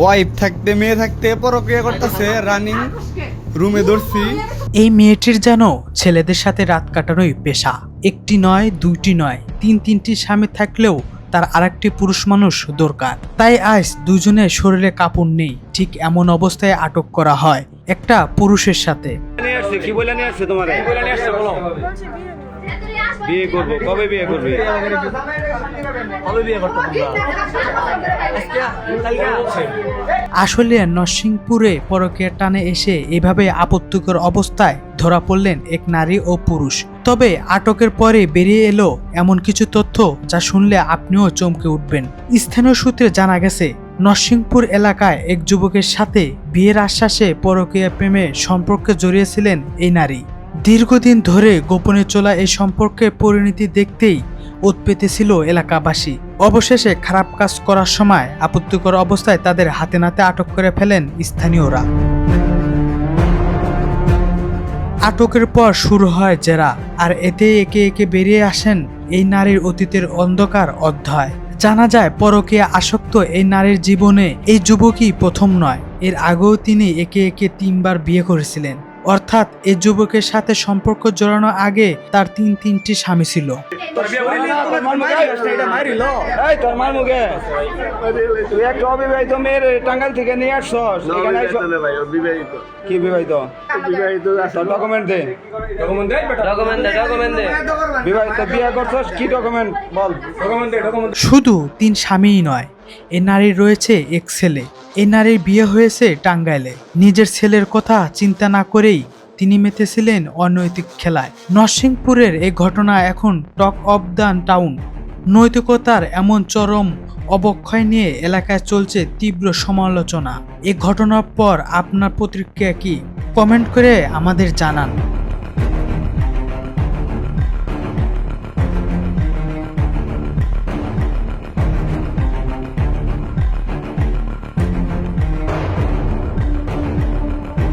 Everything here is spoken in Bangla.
ওয়াইফ থাকতে মেয়ে থাকতে পরক্রিয়া করতেছে, রানিং রুমে ধরছি। এই মেয়েটির যেন ছেলেদের সাথে রাত কাটানোই পেশা। একটি নয়, দুইটি নয়, তিনটি স্বামী থাকলেও তার আরেকটি পুরুষ মানুষ দরকার। তাই আজ দুজনের শরীরে কাপড় নেই, ঠিক এমন অবস্থায় আটক করা হয় একটা পুরুষের সাথে। কি বলে নিয়ে আসছে তোমার? বিয়ে করবো, কবে বিয়ে করবে? আসলে নরসিংপুরে পরকীয়ার টানে এসে এভাবে আপত্তিকর অবস্থায় ধরা পড়লেন এক নারী ও পুরুষ। তবে আটকের পরে বেরিয়ে এলো এমন কিছু তথ্য যা শুনলে আপনিও চমকে উঠবেন। স্থানীয় সূত্রে জানা গেছে, নরসিংপুর এলাকায় এক যুবকের সাথে বিয়ের আশ্বাসে পরকীয়া প্রেমে সম্পর্কে জড়িয়েছিলেন এই নারী। দীর্ঘদিন ধরে গোপনে চলা এই সম্পর্কের পরিণতি দেখতেই ওত পেতেছিল এলাকাবাসী। অবশেষে খারাপ কাজ করার সময় আপত্তিকর অবস্থায় তাদের হাতে নাতে আটক করে ফেলেন স্থানীয়রা। আটকের পর শুরু হয় জেরা, আর এতে একে একে বেরিয়ে আসেন এই নারীর অতীতের অন্ধকার অধ্যায়। জানা যায় পরকীয়া আসক্ত এই নারীর জীবনে এই যুবকই প্রথম নয়, এর আগেও তিনি একে একে 3 বার বিয়ে করেছিলেন। অর্থাৎ এই যুবকের সাথে সম্পর্ক জড়ানো আগে তার 3টি স্বামী ছিল। তুই একটা অবিবাহিত মেয়ের টাঙ্গাইল থেকে নিয়ে আসছস, কি বিবাহিত? ডকুমেন্ট দে, বিবাহিত বিয়ে করছস, কি ডকুমেন্ট বল? শুধু 3 স্বামীই নয়, এ নারীর রয়েছে এক ছেলে। এই নারীর বিয়ে হয়েছে টাঙ্গাইলে। নিজের ছেলের কথা চিন্তা না করেই তিনি মেতেছিলেন অনৈতিক খেলায়। নরসিংপুরের এই ঘটনা এখন টক অফ দ্য টাউন। নৈতিকতার এমন চরম অবক্ষয় নিয়ে এলাকায় চলছে তীব্র সমালোচনা। এই ঘটনার পর আপনার প্রতিক্রিয়া কি? কমেন্ট করে আমাদের জানান।